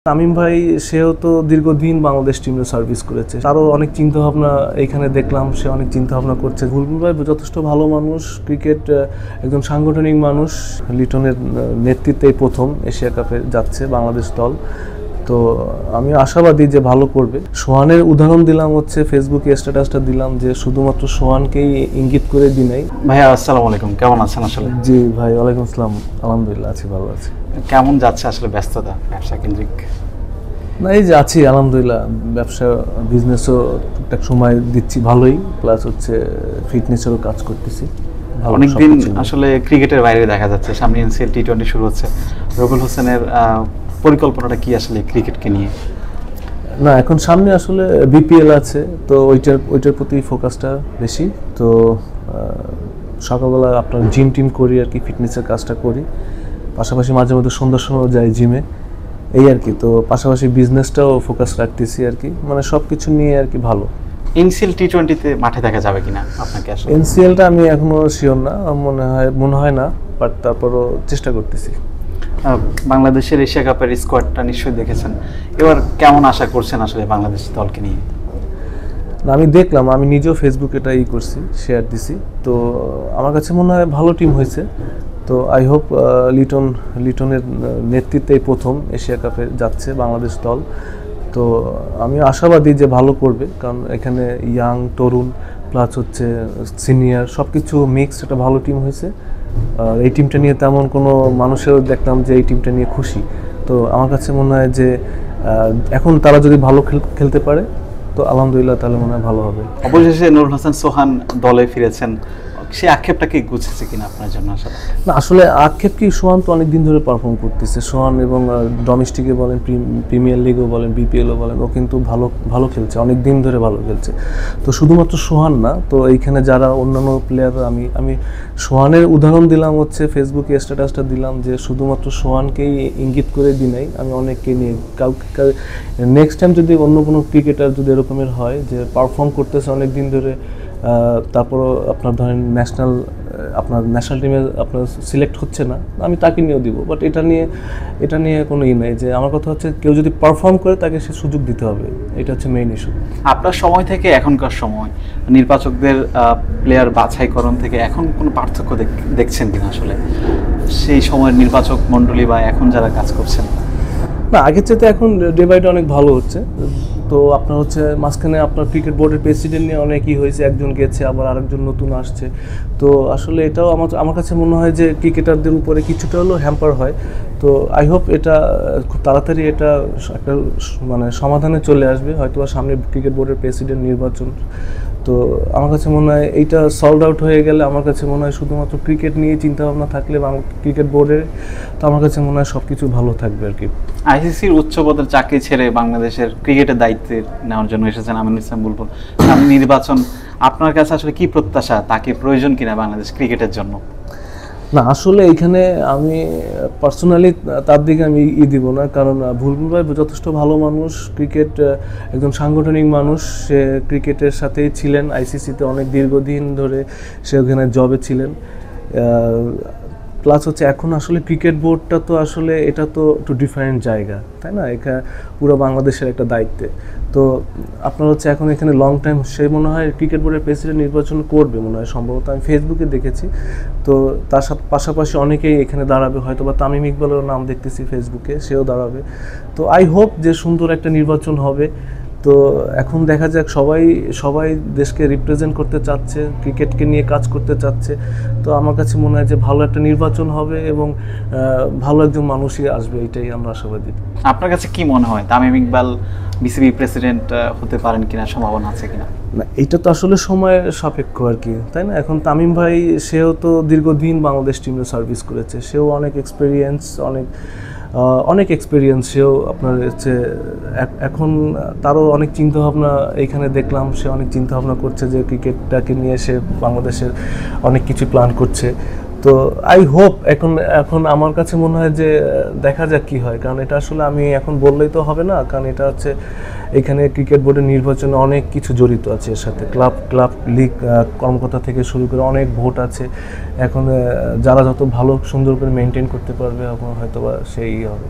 তামিম ভাই সেও তো দীর্ঘদিন বাংলাদেশ টিমে সার্ভিস করেছে, তারও অনেক চিন্তাভাবনা এখানে দেখলাম, সে অনেক চিন্তাভাবনা করছে। বুলবুল ভাই যথেষ্ট ভালো মানুষ, ক্রিকেট একজন সাংগঠনিক মানুষ। লিটনের নেতৃত্বেই প্রথম এশিয়া কাপে যাচ্ছে বাংলাদেশ দল, তো আমি আশাবাদী যে ভালো করবে। সোহানের উদাহরণ দিলাম হচ্ছে, ফেসবুকে স্ট্যাটাসটা দিলাম যে শুধুমাত্র সোহানকেই ইঙ্গিত করে দিই নাই। ভাইয়া আসসালামু আলাইকুম, কেমন আছেন? আসলে জি ভাই, ওয়ালাইকুম আসসালাম, আলহামদুলিল্লাহ আছি, ভালো আছি। কেমন যাচ্ছে আসলে ব্যস্ততা ব্যবসা কেন্দ্রিক? না, এই যে আছি আলহামদুলিল্লাহ, ব্যবসা বিজনেসও টুকটাক সময় দিচ্ছি ভালোই, প্লাস হচ্ছে ফিটনেসেরও কাজ করতেছি। অনেকদিন আসলে ক্রিকেটের বাইরে দেখা যাচ্ছে, সামনে এনসিএল টি20 শুরু হচ্ছে। রবিউল হোসেনের পরিকল্পনাটা কি আসলে ক্রিকেটকে নিয়ে? না, এখন সামনে আসলে বিপিএল আছে, তো ওইটার প্রতি ফোকাসটা বেশি। তো সকালবেলা আপনার জিম টিম করি আর কি, ফিটনেসের কাজটা করি, পাশাপাশি মাঝে মধ্যে সন্ধ্যার সময় যাই জিমে, এই আর কি। তো পাশাপাশি বিজনেসটাও ফোকাস রাখতেছি আর কি, মানে সব কিছু নিয়ে আর কি। ভালো। এনসিএল টি20তে মাঠে দেখা যাবে কিনা আপনাকে? আসলে এনসিএলটা আমি এখনো শিওর না, মনে হয় না, বাট তারপরও চেষ্টা করতেছি। বাংলাদেশের এশিয়া কাপের স্কোয়াডটা নিশ্চয়ই দেখেছেন, এবার কেমন আশা করছেন আসলে বাংলাদেশ দলকে নিয়ে? না, আমি দেখলাম, আমি নিজেও ফেসবুকে এটা করছি, শেয়ার দিছি, তো আমার কাছে মনে হয় ভালো টিম হয়েছে। তো আই হোপ লিটনের নেতৃত্বেই প্রথম এশিয়া কাপে যাচ্ছে বাংলাদেশ দল, তো আমি আশাবাদী যে ভালো করবে, কারণ এখানে ইয়াং, তরুণ, প্লাস হচ্ছে সিনিয়র, সব কিছু মিক্স একটা ভালো টিম হয়েছে। এই টিমটা নিয়ে তেমন কোনো মানুষেরও দেখলাম যে এই টিমটা নিয়ে খুশি। তো আমার কাছে মনে হয় যে এখন তারা যদি ভালো খেলতে পারে, তো আলহামদুলিল্লাহ, তাহলে মনে হয় ভালো হবে। অবশেষে নুরুল হাসান সোহান দলে ফিরেছেন, সেই আক্ষেপটা কি গুছেছে কিনা আপনার জন্য? আসলে না, আসলে আক্ষেপ কি, সোহান তো অনেকদিন ধরে পারফর্ম করতেছে। সোহান এবং ডোমেস্টিকে বলেন, প্রিমিয়ার লিগও বলেন, বিপিএলও বলেন, ও কিন্তু ভালো খেলছে, অনেক দিন ধরে ভালো খেলছে। তো শুধুমাত্র সোহান না, তো এইখানে যারা অন্যান্য প্লেয়ার, আমি সোহানের উদাহরণ দিলাম হচ্ছে, ফেসবুকে স্ট্যাটাসটা দিলাম যে শুধুমাত্র সোহানকেই ইঙ্গিত করে দিই নাই, আমি অনেককে নিয়ে কাউকে নেক্সট টাইম যদি অন্য কোনো ক্রিকেটার যদি এরকমের হয় যে পারফর্ম করতেছে অনেক দিন ধরে, তারপরও আপনার ধরেন ন্যাশনাল টিমে আপনার সিলেক্ট হচ্ছে না, আমি তাকে নিয়েও দিব। বাট এটা নিয়ে কোনো নেই, যে আমার কথা হচ্ছে কেউ যদি পারফর্ম করে তাকে সে সুযোগ দিতে হবে, এটা হচ্ছে মেইন ইস্যু। আপনার সময় থেকে এখনকার সময় নির্বাচকদের প্লেয়ার বাছাইকরণ থেকে এখন কোনো পার্থক্য দেখছেন কিনা আসলে সেই সময়ের নির্বাচক মণ্ডলী বা এখন যারা কাজ করছেন? না, আগের চাইতে এখন ডে বাই ডে অনেক ভালো হচ্ছে। তো আপনার হচ্ছে মাঝখানে আপনার ক্রিকেট বোর্ডের প্রেসিডেন্ট নিয়ে অনেকই হয়েছে, একজন গেছে, আবার আরেকজন নতুন আসছে। তো আসলে এটাও আমার কাছে মনে হয় যে ক্রিকেটারদের উপরে কিছুটা হলেও হ্যাম্পার হয়। তো আই হোপ এটা খুব তাড়াতাড়ি এটা একটা মানে সমাধানে চলে আসবে, হয়তো সামনে ক্রিকেট বোর্ডের প্রেসিডেন্ট নির্বাচন। তো আমার কাছে মনে হয় এইটা সলভ আউট হয়ে গেলে, আমার কাছে মনে হয় শুধুমাত্র ক্রিকেট নিয়ে চিন্তাভাবনা থাকলে ক্রিকেট বোর্ডের, তো আমার কাছে মনে হয় সব কিছু ভালো থাকবে আর কি। আইসিসির উচ্চ পদের চাকরি ছেড়ে বাংলাদেশের ক্রিকেটের দায়িত্বে নেওয়ার জন্য এসেছেন আমিনুল ইসলাম বুলবুল। সামনে নির্বাচন, আপনার কাছে আসলে কি প্রত্যাশা, তাকে প্রয়োজন কিনা বাংলাদেশ ক্রিকেটের জন্য? না, আসলে এইখানে আমি পার্সোনালি তার দিকে আমি দিব না, কারণ বুলবুল ভাই যথেষ্ট ভালো মানুষ, ক্রিকেট একজন সাংগঠনিক মানুষ, সে ক্রিকেটের সাথেই ছিলেন, আইসিসিতে অনেক দীর্ঘদিন ধরে সে ওখানে জবে ছিলেন। প্লাস হচ্ছে এখন আসলে ক্রিকেট বোর্ডটা তো আসলে এটা তো একটু ডিফারেন্ট জায়গা, তাই না? এখানে পুরো বাংলাদেশের একটা দায়িত্বে। তো আপনার হচ্ছে এখন এখানে লং টাইম, সে মনে হয় ক্রিকেট বোর্ডের প্রেসিডেন্ট নির্বাচন করবে মনে হয়, সম্ভবত আমি ফেসবুকে দেখেছি। তো তার সাথে পাশাপাশি অনেকেই এখানে দাঁড়াবে, হয়তো বা তামিম ইকবালের নাম দেখতেছি ফেসবুকে, সেও দাঁড়াবে। তো আই হোপ যে সুন্দর একটা নির্বাচন হবে। তো এখন দেখা যাক, সবাই দেশকে রিপ্রেজেন্ট করতে চাচ্ছে, ক্রিকেটকে নিয়ে কাজ করতে চাচ্ছে। তো আমার কাছে মনে হয় যে ভালো একটা নির্বাচন হবে এবং ভালো একজন মানুষই আসবে, এটাই আমরা আশাবাদী। আপনার কাছে কি মনে হয় তামিম ইকবাল বিসিবি প্রেসিডেন্ট হতে পারেন কিনা, সম্ভাবনা আছে কিনা? না, এটা তো আসলে সময়ের সাপেক্ষ আর কি, তাই না? এখন তামিম ভাই সেও তো দীর্ঘদিন বাংলাদেশ টিমে সার্ভিস করেছে, সেও অনেক এক্সপিরিয়েন্স, সেও আপনার হচ্ছে এখন তারও অনেক চিন্তাভাবনা এখানে দেখলাম, সে অনেক চিন্তাভাবনা করছে যে ক্রিকেটটাকে নিয়ে সে বাংলাদেশের অনেক কিছু প্ল্যান করছে। তো আই হোপ এখন আমার কাছে মনে হয় যে দেখা যাক কি হয়, কারণ এটা আসলে আমি এখন বললেই তো হবে না, কারণ এটা হচ্ছে এখানে ক্রিকেট বোর্ডের নির্বাচনে অনেক কিছু জড়িত আছে এর সাথে, ক্লাব লিগ কর্মকর্তা থেকে শুরু করে অনেক ভোট আছে। এখন যারা যত ভালো সুন্দর করে মেনটেন করতে পারবে, হয়তো বা সেই হবে।